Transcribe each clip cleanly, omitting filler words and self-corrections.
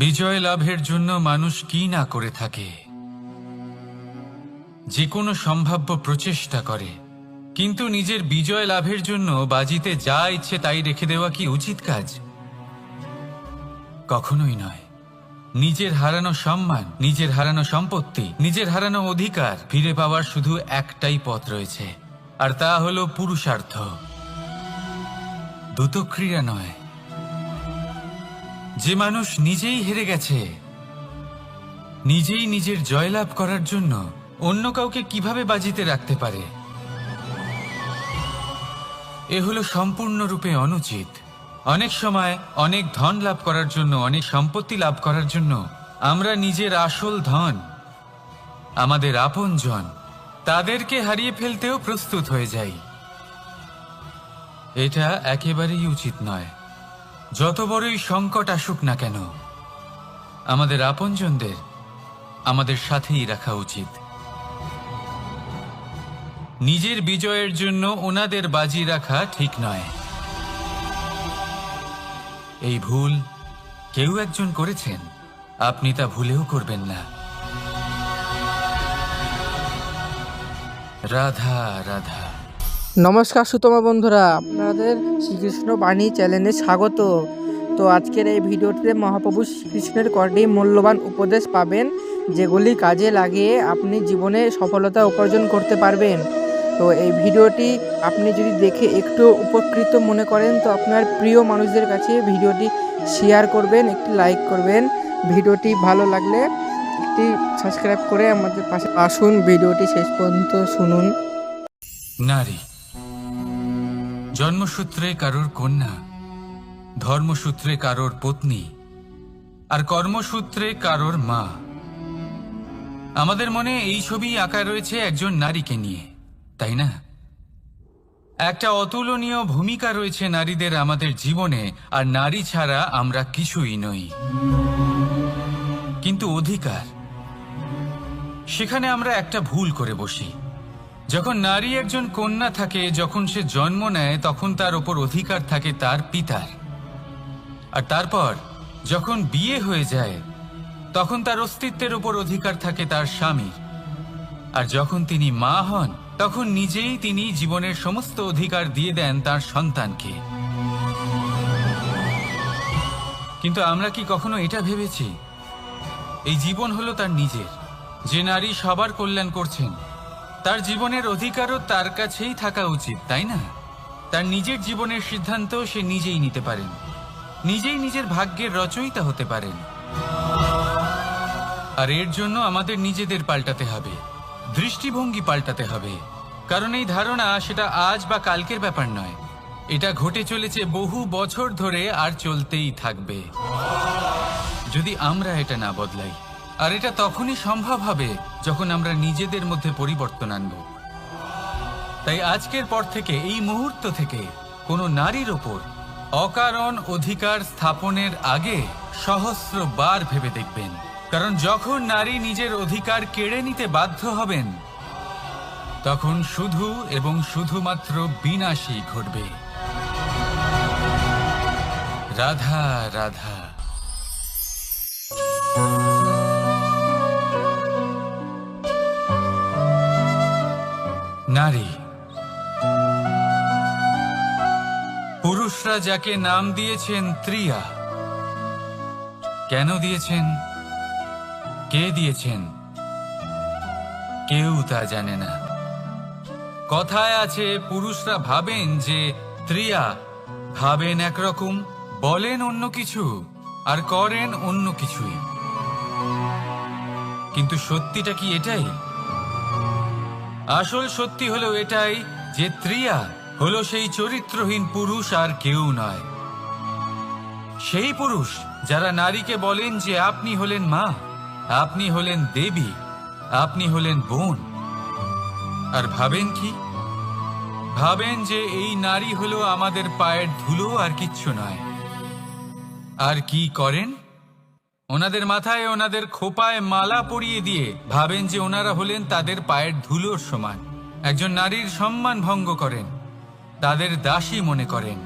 বিজয় লাভের জন্য মানুষ কি না করে থাকে, যে কোনো সম্ভাব্য প্রচেষ্টা করে, কিন্তু নিজের বিজয় লাভের জন্য বাজিতে যা ইচ্ছে তাই রেখে দেওয়া কি উচিত কাজ? কখনোই নয়। নিজের হারানো সম্মান, নিজের হারানো সম্পত্তি, নিজের হারানো অধিকার ফিরে পাওয়ার শুধু একটাই পথ রয়েছে, আর তা হলো পুরুষার্থ, দ্যুতক্রিয়া নয়। যে মানুষ নিজেই হেরে গেছে, নিজেই নিজের জয়লাভ করার জন্য অন্য কাউকে কিভাবে বাজিতে রাখতে পারে? এ হলো সম্পূর্ণরূপে অনুচিত। অনেক সময় অনেক ধন লাভ করার জন্য, অনেক সম্পত্তি লাভ করার জন্য আমরা নিজের আসল ধন, আমাদের আপনজন, তাদেরকে হারিয়ে ফেলতেও প্রস্তুত হয়ে যাই। এটা একেবারেই উচিত নয়। যত বড়ই সংকট আসুক না কেন, আমাদের আপনজনদের আমাদের সাথেই রাখা উচিত। নিজের বিজয়ের জন্য ওনাদের বাজি রাখা ঠিক নয়। এই ভুল কেউ একজন করেছেন, আপনি তা ভুলেও করবেন না। রাধা রাধা। নমস্কার সুতমা বন্ধুরা, আপনাদের শ্রীকৃষ্ণ বাণী চ্যানেলে স্বাগত। তো আজকের এই ভিডিওটিতে মহাপ্রভু শ্রীকৃষ্ণের কটি মূল্যবান উপদেশ পাবেন, যেগুলি কাজে লাগিয়ে আপনি জীবনে সফলতা উপার্জন করতে পারবেন। তো এই ভিডিওটি আপনি যদি দেখে একটু উপকৃত মনে করেন, তো আপনার প্রিয় মানুষদের কাছে ভিডিওটি শেয়ার করবেন, একটি লাইক করবেন। ভিডিওটি ভালো লাগলে একটি সাবস্ক্রাইব করে আমাদের পাশে আসুন। ভিডিওটি শেষ পর্যন্ত শুনুন। নারী জন্মসূত্রে কারোর কন্যা, ধর্মসূত্রে কারোর পত্নী, আর কর্মসূত্রে কারোর মা। আমাদের মনে এই ছবি আঁকা রয়েছে একজন নারীকে নিয়ে, তাই না? একটা অতুলনীয় ভূমিকা রয়েছে নারীদের আমাদের জীবনে, আর নারী ছাড়া আমরা কিছুই নই। কিন্তু অধিকার, সেখানে আমরা একটা ভুল করে বসি। যখন নারী একজন কন্যা থাকে, যখন সে জন্ম নেয়, তখন তার ওপর অধিকার থাকে তার পিতার। আর তারপর যখন বিয়ে হয়ে যায়, তখন তার অস্তিত্বের ওপর অধিকার থাকে তার স্বামীর। আর যখন তিনি মা হন, তখন নিজেই তিনি জীবনের সমস্ত অধিকার দিয়ে দেন তার সন্তানকে। কিন্তু আমরা কি কখনো এটা ভেবেছি এই জীবন হলো তার নিজের? যে নারী সবার কল্যাণ করছেন, তার জীবনের অধিকারও তার কাছেই থাকা উচিত, তাই না? তার নিজের জীবনের সিদ্ধান্ত সে নিজেই নিতে পারেন, নিজেই নিজের ভাগ্যের রচয়িতা হতে পারেন। আর এর জন্য আমাদের নিজেদের পাল্টাতে হবে, দৃষ্টিভঙ্গি পাল্টাতে হবে। কারণ এই ধারণা সেটা আজ বা কালকের ব্যাপার নয়, এটা ঘটে চলেছে বহু বছর ধরে, আর চলতেই থাকবে যদি আমরা এটা না বদলাই। আর এটা তখনই সম্ভব হবে যখন আমরা নিজেদের মধ্যে পরিবর্তন আনব। তাই আজকের পর থেকে, এই মুহূর্ত থেকে, কোনো নারীর ওপর অকারণ অধিকার স্থাপনের আগে সহস্রবার ভেবে দেখবেন। কারণ যখন নারী নিজের অধিকার কেড়ে নিতে বাধ্য হবেন, তখন শুধু এবং শুধুমাত্র বিনাশই ঘটবে। রাধা রাধা। নারী, পুরুষরা যাকে নাম দিয়েছেন ত্রিয়া, কেন দিয়েছেন, কে দিয়েছেন, কেউ তা জানে না। কথায় আছে, পুরুষরা ভাবেন যে ত্রিয়া, ভাবেন একরকম, বলেন অন্য কিছু, আর করেন অন্য কিছুই। কিন্তু সত্যিটা কি এটাই? আসল সত্যি হলো এটাই যে ত্রিয়া হলো সেই চরিত্রহীন পুরুষ, আর কেউ নয়। সেই পুরুষ যারা নারীকে বলেন যে আপনি হলেন মা, আপনি হলেন দেবী, আপনি হলেন বোন। আর ভাবেন কি? ভাবেন যে এই নারী হলো আমাদের পায়ের ধুলো, আর কিচ্ছু নয়। আর কি করেন? ওনাদের মাথায়, ওনাদের খোপায় মালা পরিয়ে দিয়ে ভাবেন যে ওনারা হলেন তাদের পায়ের ধুলোর সমান। একজন নারীর সম্মান ভঙ্গ করেন, তাদের দাসী মনে করেন।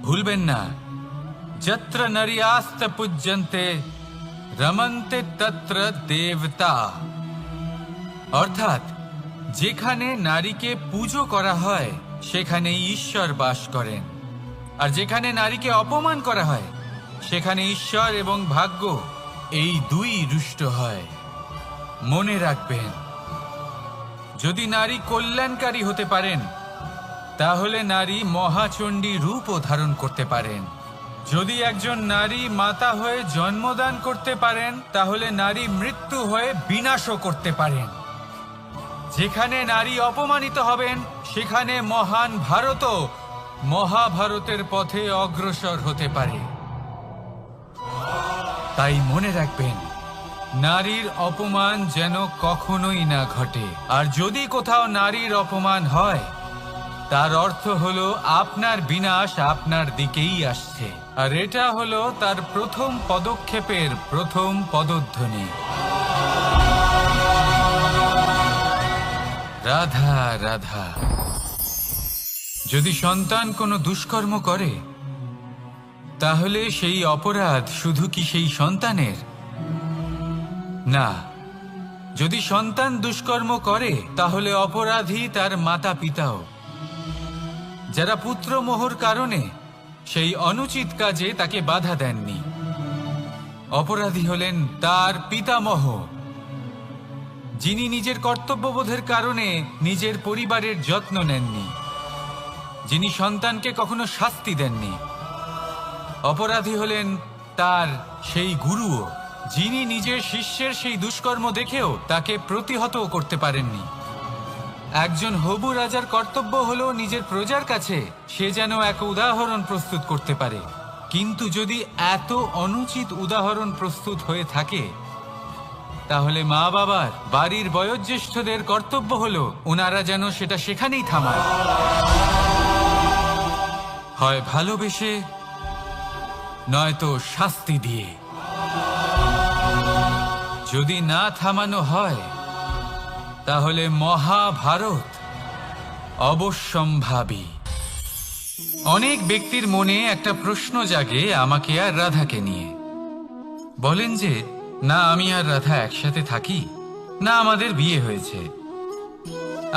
ভুলবেন না, যত্র নারীয়াস্ত পূজ্যন্তে রমন্তে তত্র দেবতা। অর্থাৎ যেখানে নারীকে পুজো করা হয় সেখানে ঈশ্বর বাস করেন, আর যেখানে নারীকে অপমান করা হয় সেখানে ঈশ্বর এবং ভাগ্য এই দুই রুষ্ট হয়। মনে রাখবেন, যদি নারী কল্যাণকারী হতে পারেন তাহলে নারী মহাচণ্ডী রূপও ধারণ করতে পারেন। যদি একজন নারী মাতা হয়ে জন্মদান করতে পারেন তাহলে নারী মৃত্যু হয়ে বিনাশও করতে পারেন। যেখানে নারী অপমানিত হবেন সেখানে মহান ভারতও মহাভারতের পথে অগ্রসর হতে পারে। তাই মনে রাখবেন, নারীর অপমান যেন কখনোই না ঘটে। আর যদি কোথাও নারীর অপমান হয় তার অর্থ হলো আপনার বিনাশ আপনার দিকেই আসছে, আর এটা হলো তার প্রথম পদক্ষেপের প্রথম পদধ্বনি। রাধা রাধা। যদি সন্তান কোনো দুষ্কর্ম করে তাহলে সেই অপরাধ শুধু কি সেই সন্তানের? না, যদি সন্তান দুষ্কর্ম করে তাহলে অপরাধী তার মাতা পিতাও, যারা পুত্রমোহর কারণে সেই অনুচিত কাজে তাকে বাধা দেননি। অপরাধী হলেন তার পিতামহ, যিনি নিজের কর্তব্যবোধের কারণে নিজের পরিবারের যত্ন নেননি, যিনি সন্তানকে কখনো শাস্তি দেননি। অপরাধী হলেন তার সেই গুরুও, যিনি নিজের শিষ্যের সেই দুষ্কর্ম দেখেও তাকে প্রতিহত করতে পারেননি। একজন হবু রাজার কর্তব্য হলো নিজের প্রজার কাছে সে যেন এক উদাহরণ প্রস্তুত করতে পারে, কিন্তু যদি এত অনুচিত উদাহরণ প্রস্তুত হয়ে থাকে তাহলে মা বাবার, বাড়ির বয়োজ্যেষ্ঠদের কর্তব্য হলো ওনারা যেন সেটা সেখানেই থামায়, হয় ভালোবেসে নয়তো শাস্তি দিয়ে। যদি না থামানো হয় তাহলে মহাভারত অবশ্যম্ভাবী। অনেক ব্যক্তির মনে একটা প্রশ্ন জাগে আমাকে আর রাধাকে নিয়ে। বলেন যে না আমি আর রাধা একসাথে থাকি, না আমাদের বিয়ে হয়েছে,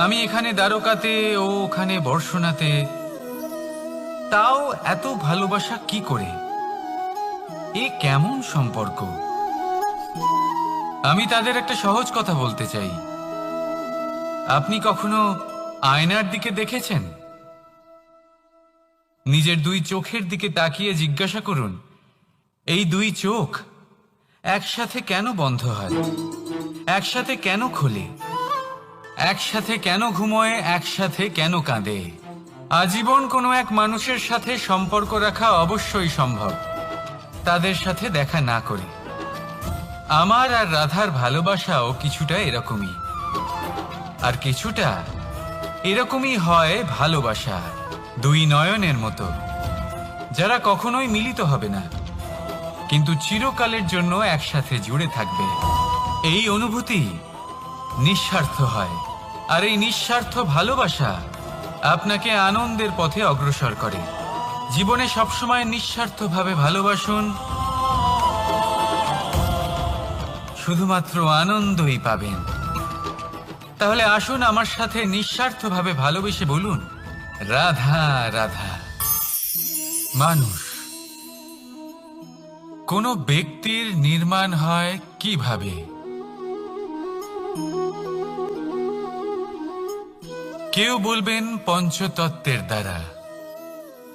আমি এখানে দ্বারকাতে ও ওখানে বর্ষণাতে, তাও এত ভালোবাসা কি করে? এ কেমন সম্পর্ক? আমি তাদের একটা সহজ কথা বলতে চাই। আপনি কখনো আয়নার দিকে দেখেছেন? নিজের দুই চোখের দিকে তাকিয়ে জিজ্ঞাসা করুন, এই দুই চোখ একসাথে কেন বন্ধ হয়, একসাথে কেন খোলে, একসাথে কেন ঘুমোয়, একসাথে কেন কাঁদে? আজীবন কোনো এক মানুষের সাথে সম্পর্ক রাখা অবশ্যই সম্ভব, তাদের সাথে দেখা না করে। আমার আর রাধার ভালোবাসাও কিছুটা এরকমই, আর কিছুটা এরকমই হয় ভালোবাসা দুই নয়নের মতো, যারা কখনোই মিলিত হবে না কিন্তু চিরকালের জন্য একসাথে জুড়ে থাকবে। এই অনুভূতি নিঃস্বার্থ হয়, আর এই নিঃস্বার্থ ভালোবাসা আপনাকে আনন্দের পথে অগ্রসর করে। জীবনে সবসময় নিঃস্বার্থভাবে ভালোবাসুন, শুধুমাত্র আনন্দই পাবেন। তাহলে আসুন আমার সাথে নিঃস্বার্থভাবে ভালোবেসে বলুন, রাধা রাধা। মানুষ, কোন ব্যক্তির নির্মাণ হয় কিভাবে? কেউ বলবেন পঞ্চতত্ত্বের দ্বারা,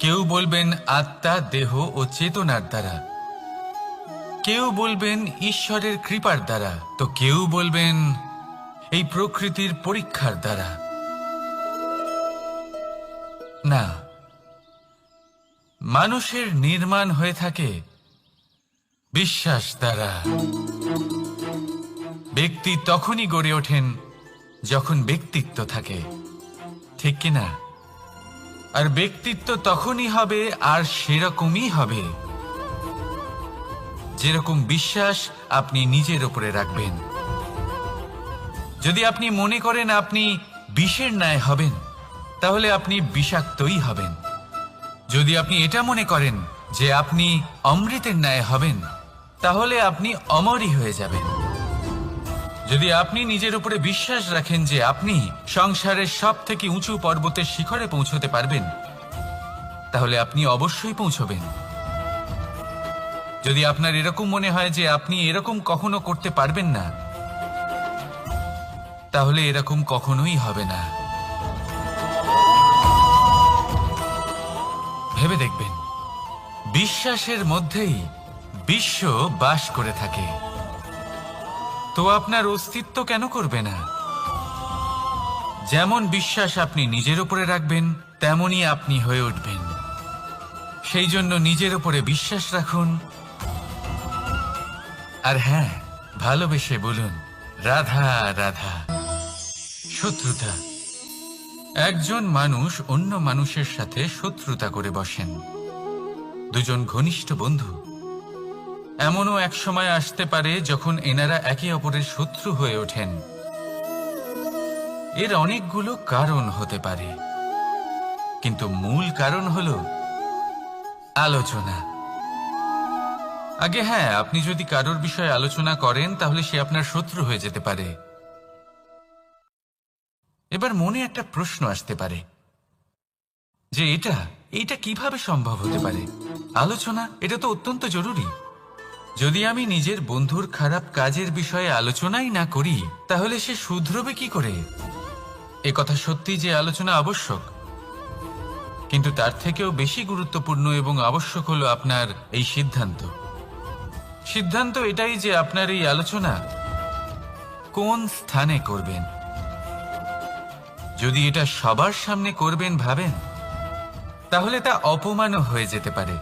কেউ বলবেন আত্মা, দেহ ও চেতনার দ্বারা, কেউ বলবেন ঈশ্বরের কৃপার দ্বারা, তো কেউ বলবেন এই প্রকৃতির পরীক্ষার দ্বারা। না, মানুষের নির্মাণ হয়ে থাকে বিশ্বাস দ্বারা। ব্যক্তি তখনই গড়ে ওঠেন যখন ব্যক্তিত্ব থাকে, ঠিক কিনা? আর ব্যক্তিত্ব তখনই হবে আর সেরকমই হবে যেরকম বিশ্বাস আপনি নিজের উপরে রাখবেন। যদি আপনি মনে করেন আপনি বিষের ন্যায় হবেন তাহলে আপনি বিষাক্তই হবেন। যদি আপনি এটা মনে করেন যে আপনি অমৃতের ন্যায় হবেন, তাহলে আপনি অমরই হয়ে যাবেন। যদি আপনি নিজের উপরে বিশ্বাস রাখেন যে আপনি সংসারের সব থেকে উঁচু পর্বতের শিখরে পৌঁছতে পারবেন, তাহলে আপনি অবশ্যই পৌঁছবেন। যদি আপনার এরকম মনে হয় যে আপনি এরকম কখনো করতে পারবেন না, তাহলে এরকম কখনোই হবে না। ভেবে দেখবেন, বিশ্বাসের মধ্যেই বিশ্ব বাস করে থাকে। তো আপনার অস্তিত্ব কেন করবে না? যেমন বিশ্বাস আপনি নিজের উপরে রাখবেন, তেমনই আপনি হয়ে উঠবেন। সেই জন্য নিজের উপরে বিশ্বাস রাখুন। আর হ্যাঁ, ভালোবেসে বলুন, রাধা রাধা। শত্রুতা। একজন মানুষ অন্য মানুষের সাথে শত্রুতা করে বসেন, দুজন ঘনিষ্ঠ বন্ধু। এমনও এক সময় আসতে পারে যখন এনারা একে অপরের শত্রু হয়ে ওঠেন। এর অনেকগুলো কারণ হতে পারে, কিন্তু মূল কারণ হলো আলোচনা। আগে হ্যাঁ, আপনি যদি কারোর বিষয়ে আলোচনা করেন তাহলে সে আপনার শত্রু হয়ে যেতে পারে। এবার মনে একটা প্রশ্ন আসতে পারে যে এটা কিভাবে সম্ভব হতে পারে? আলোচনা, এটা তো অত্যন্ত জরুরি। যদি আমি নিজের বন্ধুর খারাপ কাজের বিষয়ে আলোচনাই না করি, তাহলে সে শুধরবে কি করে? এ কথা সত্যি যে আলোচনা আবশ্যক, কিন্তু তার থেকেও বেশি গুরুত্বপূর্ণ এবং আবশ্যক হলো আপনার এই সিদ্ধান্ত। সিদ্ধান্ত এটাই যে আপনার এই আলোচনা কোন স্থানে করবেন। যদি এটা সবার সামনে করবেন ভাবেন, তাহলে তা অপমানও হয়ে যেতে পারে।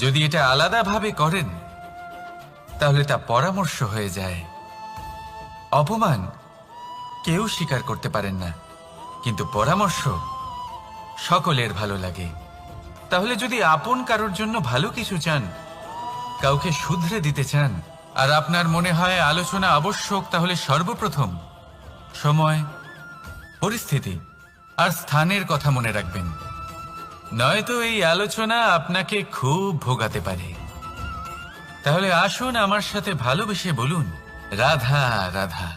যদি এটা আলাদাভাবে করেন, তাহলে তা পরামর্শ হয়ে যায়। অপমান কেউ স্বীকার করতে পারেন না, কিন্তু পরামর্শ সকলের ভালো লাগে। তাহলে যদি আপন কারোর জন্য ভালো কিছু চান, কাউকে শুধরে দিতে চান, আর আপনার মনে হয় আলোচনা আবশ্যক, তাহলে সর্বপ্রথম সময়, পরিস্থিতি আর স্থানের কথা মনে রাখবেন। নয়তো এই আলোচনা আপনাকে খুব ভোগাতে পারে। তাহলে আসুন আমার সাথে ভালোবেসে বলুন, রাধা রাধা।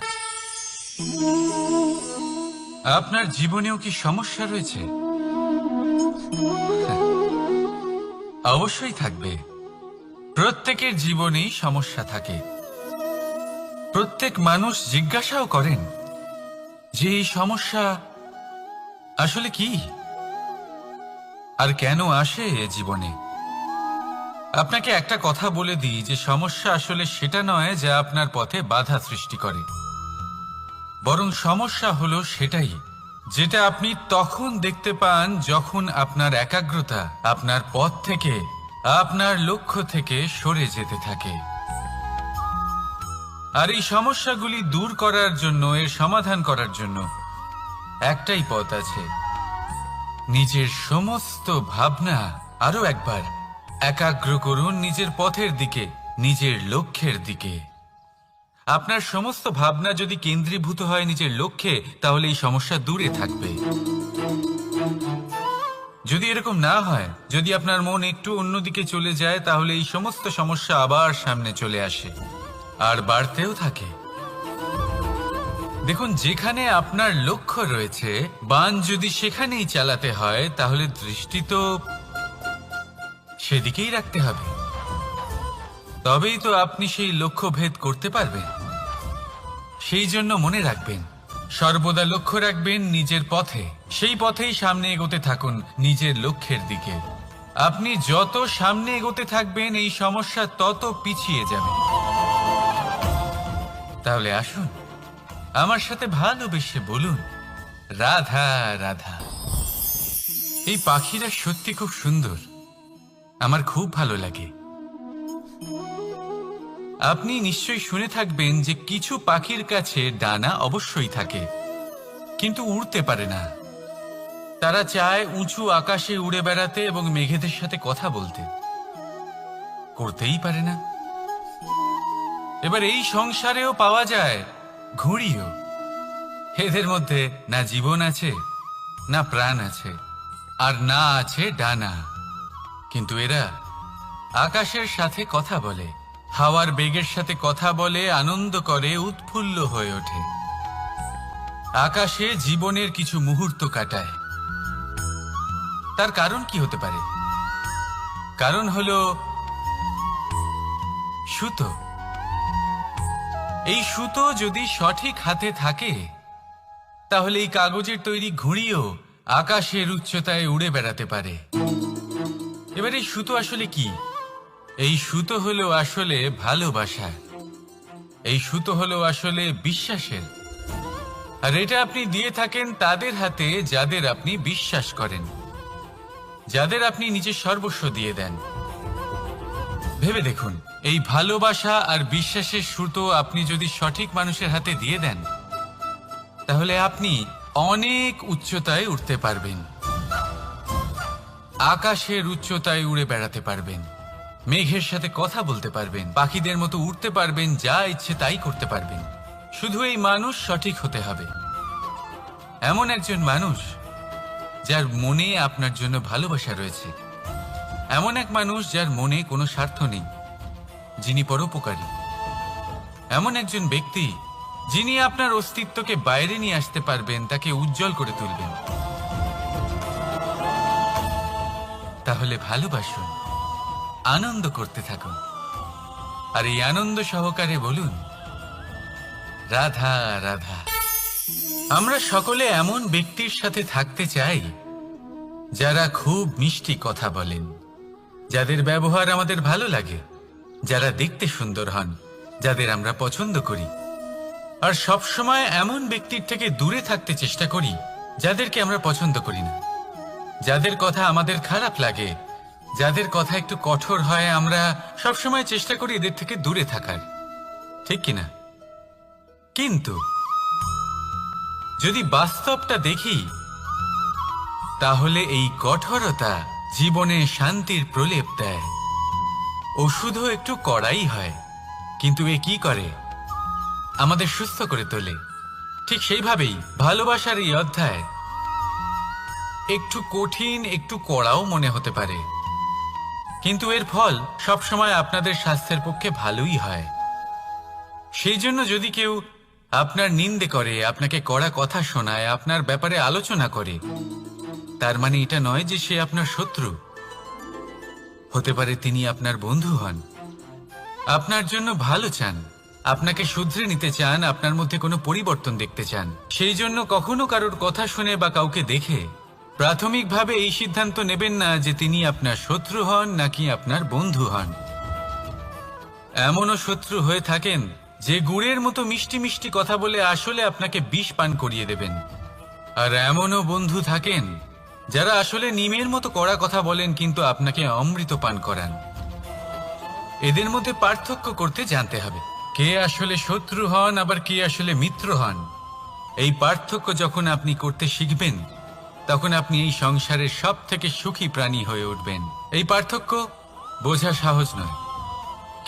আপনার জীবনেও কি সমস্যা রয়েছে? অবশ্যই থাকবে। প্রত্যেকের জীবনেই সমস্যা থাকে। প্রত্যেক মানুষ জিজ্ঞাসাও করেন যে এই সমস্যা আসলে কি আর কেন আসে এ জীবনে। আপনাকে একটা কথা বলে দিই যে সমস্যা আসলে সেটা নয় যা আপনার পথে বাধা সৃষ্টি করে, বরং সমস্যা হলো সেটাই যেটা আপনি তখন দেখতে পান যখন আপনার একাগ্রতা আপনার পথ থেকে, আপনার লক্ষ্য থেকে সরে যেতে থাকে। আর এই সমস্যাগুলি দূর করার জন্য, এর সমাধান করার জন্য একটাই পথ আছে। নিজের সমস্ত ভাবনা আরো একবার একাগ্র করুন নিজের পথের দিকে, নিজের লক্ষ্যের দিকে। আপনার সমস্ত ভাবনা যদি কেন্দ্রীভূত হয় নিজের লক্ষ্যে, তাহলে এই সমস্যা দূরে থাকবে। যদি এরকম না হয়, যদি আপনার মন একটু অন্যদিকে চলে যায়, তাহলে এই সমস্ত সমস্যা আবার সামনে চলে আসে আর বাড়তেও থাকে। দেখুন, যেখানে আপনার লক্ষ্য রয়েছে, বান যদি সেখানেই চালাতে হয়, তাহলে দৃষ্টি তো সেদিকেই রাখতে হবে। তবেই তো আপনি সেই লক্ষ্য ভেদ করতে পারবেন। সেই জন্য মনে রাখবেন, সর্বদা লক্ষ্য রাখবেন নিজের পথে, সেই পথেই সামনে এগোতে থাকুন নিজের লক্ষ্যের দিকে। আপনি যত সামনে এগোতে থাকবেন, এই সমস্যা তত পিছিয়ে যাবে। তাহলে আসুন আমার সাথে ভালোবেসে বলুন, রাধা রাধা। এই পাখিরা সত্যি খুব সুন্দর, আমার খুব ভালো লাগে। আপনি নিশ্চয়ই শুনে থাকবেন যে কিছু পাখির কাছে ডানা অবশ্যই থাকে, কিন্তু উড়তে পারে না। তারা চায় উঁচু আকাশে উড়ে বেড়াতে এবং মেঘেদের সাথে কথা বলতে, করতেই পারে না। এবার এই সংসারেও পাওয়া যায় ঘুড়িও। এদের মধ্যে না জীবন আছে, না প্রাণ আছে, আর না আছে ডানা। কিন্তু এরা আকাশের সাথে কথা বলে, হাওয়ার বেগের সাথে কথা বলে, আনন্দ করে, উৎফুল্ল হয়ে ওঠে। আকাশে জীবনের কিছু মুহূর্ত কাটায়। তার কারণ কি হতে পারে? কারণ হলো সুতো। এই সুতো যদি সঠিক হাতে থাকে তাহলে এই কাগজের তৈরি ঘুড়িও আকাশের উচ্চতায় উড়ে বেড়াতে পারে। এবার এই সুতো আসলে কি? এই সুতো হলো আসলে ভালোবাসা। এই সুতো হলো আসলে বিশ্বাসের। আর এটা আপনি দিয়ে থাকেন তাদের হাতে যাদের আপনি বিশ্বাস করেন, যাদের আপনি নিজের সর্বস্ব দিয়ে দেন। ভেবে দেখুন, এই ভালোবাসা আর বিশ্বাসের সুতো আপনি যদি সঠিক মানুষের হাতে দিয়ে দেন তাহলে আপনি অনেক উচ্চতায় উঠতে পারবেন, আকাশের উচ্চতায় উড়ে বেড়াতে পারবেন, মেঘের সাথে কথা বলতে পারবেন, পাখিদের মতো উড়তে পারবেন, যা ইচ্ছে তাই করতে পারবেন। শুধু এই মানুষ সঠিক হতে হবে। এমন একজন মানুষ যার মনে আপনার জন্য ভালোবাসা রয়েছে, এমন এক মানুষ যার মনে কোনো স্বার্থ নেই, যিনি পরোপকারী, এমন একজন ব্যক্তি যিনি আপনার অস্তিত্বকে বাইরে নিয়ে আসতে পারবেন, তাকে উজ্জ্বল করে তুলবেন। তাহলে ভালোবাসুন, আনন্দ করতে থাকুন, আর এই আনন্দ সহকারে বলুন, রাধা রাধা। আমরা সকলে এমন ব্যক্তির সাথে থাকতে চাই যারা খুব মিষ্টি কথা বলেন, যাদের ব্যবহার আমাদের ভালো লাগে, যারা দেখতে সুন্দর হন, যাদের আমরা পছন্দ করি। আর সব সময় এমন ব্যক্তির থেকে দূরে থাকতে চেষ্টা করি যাদেরকে আমরা পছন্দ করি না, যাদের কথা আমাদের খারাপ লাগে, যাদের কথা একটু কঠোর হয়। আমরা সব সময় চেষ্টা করি এদের থেকে দূরে থাকার, ঠিক কিনা? কিন্তু যদি বাস্তবটা দেখি তাহলে এই কঠোরতা জীবনে শান্তির প্রলেপ দেয়। ওষুধও একটু কড়াই হয়, কিন্তু এ কি করে? আমাদের সুস্থ করে তোলে। ঠিক সেইভাবেই ভালোবাসার এই অধ্যায় একটু কঠিন, একটু কড়াও মনে হতে পারে, কিন্তু এর ফল সবসময় আপনাদের স্বাস্থ্যের পক্ষে ভালোই হয়। সেই জন্য যদি কেউ আপনার নিন্দে করে, আপনাকে কড়া কথা শোনায়, আপনার ব্যাপারে আলোচনা করে, তার মানে এটা নয় যে সে আপনার শত্রু। হতে পারে তিনি আপনার বন্ধু হন, আপনার জন্য ভালো চান, আপনাকে শুধরে নিতে চান, আপনার মধ্যে কোনো পরিবর্তন দেখতে চান। সেই জন্য কখনো কারোর কথা শুনে বা কাউকে দেখে প্রাথমিকভাবে এই সিদ্ধান্ত নেবেন না যে তিনি আপনার শত্রু হন নাকি আপনার বন্ধু হন। এমনও শত্রু হয়ে থাকেন যে গুড়ের মতো মিষ্টি মিষ্টি কথা বলে আসলে আপনাকে বিষ পান করিয়ে দেবেন। আর এমনও বন্ধু থাকেন যারা আসলে নিমের মতো কড়া কথা বলেন কিন্তু আপনাকে অমৃত পান করান। এদের মধ্যে পার্থক্য করতে জানতে হবে, কে আসলে শত্রু হন আবার কে আসলে মিত্র হন। এই পার্থক্য যখন আপনি করতে শিখবেন তখন আপনি এই সংসারের সব থেকে সুখী প্রাণী হয়ে উঠবেন। এই পার্থক্য বোঝা সহজ নয়,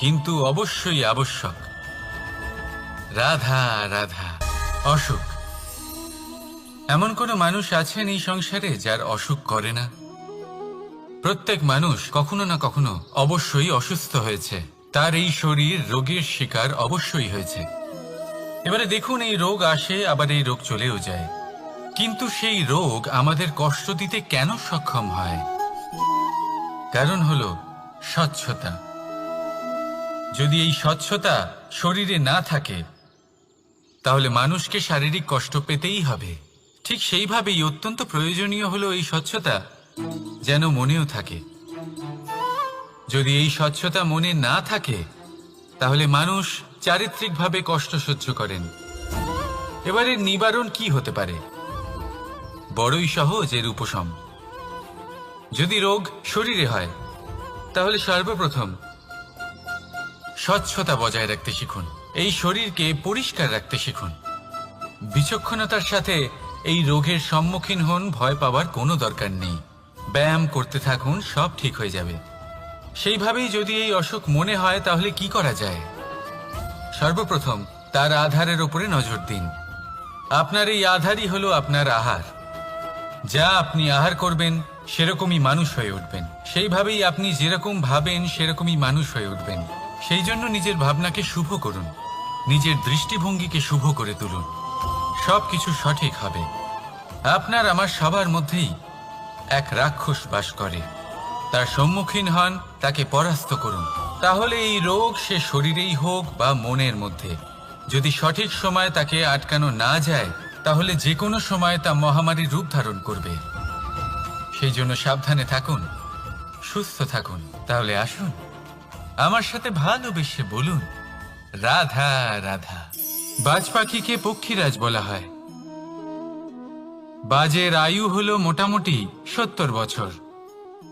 কিন্তু অবশ্যই আবশ্যক। রাধা রাধা। অসুখ। এমন কোনো মানুষ আছেন এই সংসারে যার অসুখ করে না? প্রত্যেক মানুষ কখনো না কখনো অবশ্যই অসুস্থ হয়েছে, তার এই শরীর রোগের শিকার অবশ্যই হয়েছে। এবারে দেখুন, এই রোগ আসে আবার এই রোগ চলেও যায়, কিন্তু সেই রোগ আমাদের কষ্ট দিতে কেন সক্ষম হয়? কারণ হলো স্বচ্ছতা। যদি এই স্বচ্ছতা শরীরে না থাকে তাহলে মানুষকে শারীরিক কষ্ট পেতেই হবে। ঠিক সেইভাবেই অত্যন্ত প্রয়োজনীয় হলো এই স্বচ্ছতা যেন মনেও থাকে। যদি এই স্বচ্ছতা মনে না থাকে তাহলে মানুষ চারিত্রিকভাবে কষ্ট সহ্য করেন। এবারে নিবারণ কি হতে পারে? বড়ই সহজ এর উপশম। যদি রোগ শরীরে হয় তাহলে সর্বপ্রথম স্বচ্ছতা বজায় রাখতে শিখুন, এই শরীরকে পরিষ্কার রাখতে শিখুন। বিচক্ষণতার সাথে এই রোগের সম্মুখীন হন, ভয় পাওয়ার কোনো দরকার নেই। ব্যায়াম করতে থাকুন, সব ঠিক হয়ে যাবে। সেইভাবেই যদি এই অসুখ মনে হয় তাহলে কি করা যায়? সর্বপ্রথম তার আধারের উপরে নজর দিন। আপনার এই আধারই হলো আপনার আহার। যা আপনি আহার করবেন সেরকমই মানুষ হয়ে উঠবেন। সেইভাবেই আপনি যেরকম ভাবেন সেরকমই মানুষ হয়ে উঠবেন। সেই জন্য নিজের ভাবনাকে শুভ করুন, নিজের দৃষ্টিভঙ্গিকে শুভ করে তুলুন, সব কিছু সঠিক হবে। আপনার আমার সবার মধ্যেই এক রাক্ষস বাস করে, তার সম্মুখীন হন, তাকে পরাস্ত করুন। তাহলে এই রোগ সে শরীরেই হোক বা মনের মধ্যে, যদি সঠিক সময় তাকে আটকানো না যায় তাহলে যে কোনো সময় তা মহামারীর রূপ ধারণ করবে। সেই জন্য সাবধানে থাকুন, সুস্থ থাকুন। তাহলে আসুন আমার সাথে ভালোবেসে বলুন, রাধা রাধা। বাজ পাখিকে পক্ষীরাজ বলা হয়। বাজের আয়ু হলো মোটামুটি 70 বছর।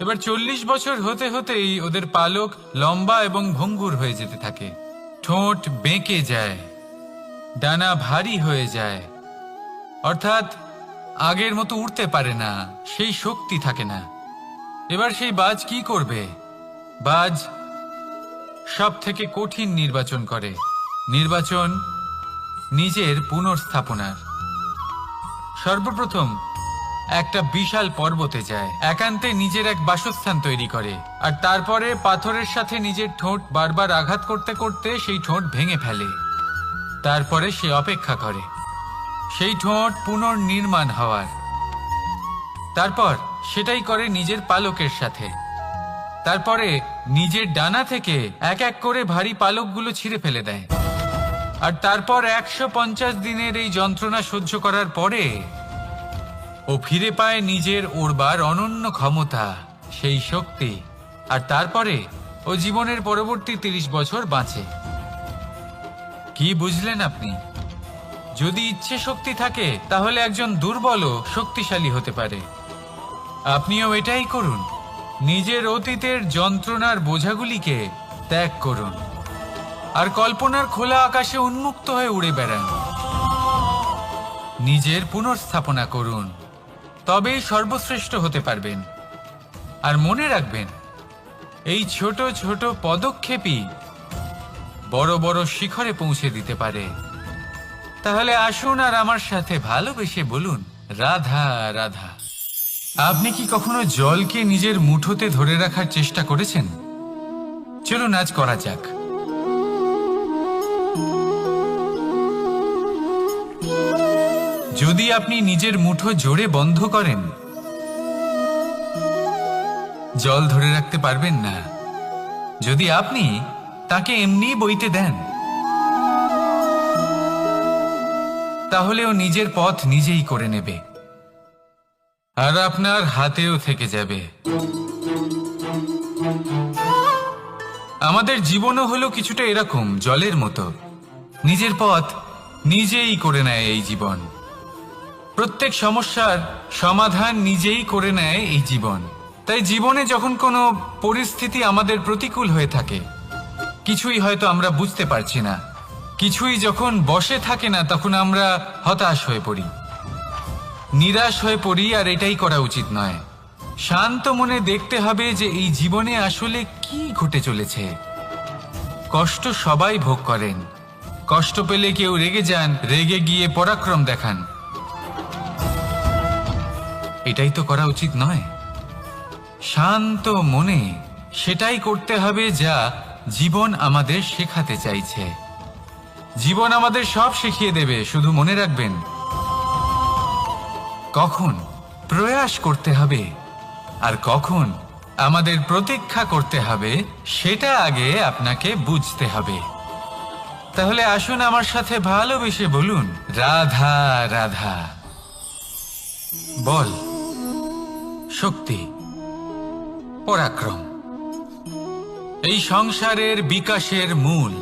এবার 40 বছর হতে হতেই ওদের পালক লম্বা এবং ভঙ্গুর হয়ে যেতে থাকে, ঠোঁট বেঁকে যায়, ডানা ভারী হয়ে যায়, অর্থাৎ আগের মতো উড়তে পারে না, সেই শক্তি থাকে না। এবার সেই বাজ কি করবে? বাজ সব থেকে কঠিন নির্বাচন করে, নির্বাচন নিজের পুনর্স্থাপনার। সর্বপ্রথম একটা বিশাল পর্বতে যায়, একান্তে নিজের এক বাসস্থান তৈরি করে, আর তারপরে পাথরের সাথে নিজের ঠোঁট বারবার আঘাত করতে করতে সেই ঠোঁট ভেঙে ফেলে। তারপরে সে অপেক্ষা করে সেই ঠোঁট পুনর্নির্মাণ হওয়ার। তারপর সেটাই করে নিজের পালকের সাথে। তারপরে নিজের ডানা থেকে এক এক করে ভারী পালকগুলো ছিঁড়ে ফেলে দেয়। আর তারপর 150 দিনের এই যন্ত্রণা সহ্য করার পরে ও ফিরে পায় নিজের ওড়বার অনন্য ক্ষমতা, সেই শক্তি। আর তারপরে ও জীবনের পরবর্তী 30 বছর বাঁচে। কি বুঝলেন আপনি? যদি ইচ্ছে শক্তি থাকে তাহলে একজন দুর্বলও শক্তিশালী হতে পারে। আপনিও এটাই করুন, নিজের অতীতের যন্ত্রণার বোঝাগুলিকে ত্যাগ করুন আর কল্পনার খোলা আকাশে উন্মুক্ত হয়ে উড়ে বেড়ান। নিজের পুনর্স্থাপনা করুন, তবেই সর্বশ্রেষ্ঠ হতে পারবেন। আর মনে রাখবেন, এই ছোট ছোট পদক্ষেপই বড় বড় শিখরে পৌঁছে দিতে পারে। তাহলে আসুন আর আমার সাথে ভালোবেসে বলুন, রাধা রাধা। আপনি কি কখনো জলকে নিজের মুঠোতে ধরে রাখার চেষ্টা করেছেন? চলুন আজ করা যাক। যদি আপনি নিজের মুঠো জোরে বন্ধ করেন, জল ধরে রাখতে পারবেন না। যদি আপনি তাকে এমনি বইতে দেন, তাহলে ও নিজের পথ নিজেই করে নেবে আর আপনার হাতেও থেকে যাবে। আমাদের জীবনও হলো কিছুটা এরকম, জলের মতো। নিজের পথ নিজেই করে নেয় এই জীবন। প্রত্যেক সমস্যার সমাধান নিজেই করে নেয় এই জীবন। তাই জীবনে যখন কোনো পরিস্থিতি আমাদের প্রতিকূল হয়ে থাকে, কিছুই হয়তো আমরা বুঝতে পারছি না, কিছুই যখন বসে থাকে না, তখন আমরা হতাশ হয়ে পড়ি, নিরাশ হয়ে পড়ি। আর এটাই করা উচিত নয়। শান্ত মনে দেখতে হবে যে এই জীবনে আসলে কি ঘটে চলেছে। কষ্ট সবাই ভোগ করেন, কষ্ট পেলে কেউ রেগে যান, রেগে গিয়ে পরাক্রম দেখান। এটাই তো করা উচিত নয়। শান্ত মনে সেটাই করতে হবে যা জীবন আমাদের শেখাতে চাইছে। জীবন আমাদের সব শিখিয়ে দেবে, শুধু মনে রাখবেন কখন প্রয়াস করতে হবে আর কখন আমাদের প্রতীক্ষা করতে হবে, সেটা আগে আপনাকে বুঝতে হবে। তাহলে আসুন আমার সাথে ভালোবেসে বলুন, রাধা রাধা। বল, শক্তি, পরাক্রম এই সংসারের বিকাশের মূল।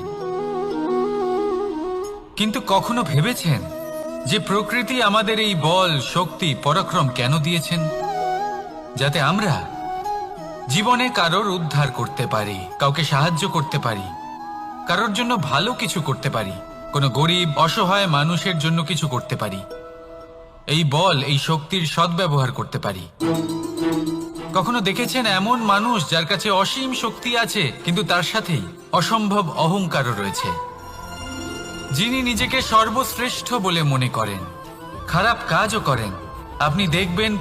কিন্তু কখনো ভেবেছেন যে প্রকৃতি আমাদের এই বল, শক্তি, পরাক্রম কেন দিয়েছেন? যাতে আমরা জীবনে কারোর উদ্ধার করতে পারি, কাউকে সাহায্য করতে পারি, কারোর জন্য ভালো কিছু করতে পারি, কোনো গরিব অসহায় মানুষের জন্য কিছু করতে পারি। এই বল, এই শক্তির সদ্ব্যবহার করতে পারি। কখনো দেখেছেন এমন মানুষ যার কাছে অসীম শক্তি আছে, কিন্তু তার সাথেই অসম্ভব অহংকারও রয়েছে, যিনি নিজেকে সর্বশ্রেষ্ঠ বলে মনে করেন, খারাপ কাজও করেন। আপনি দেখবেন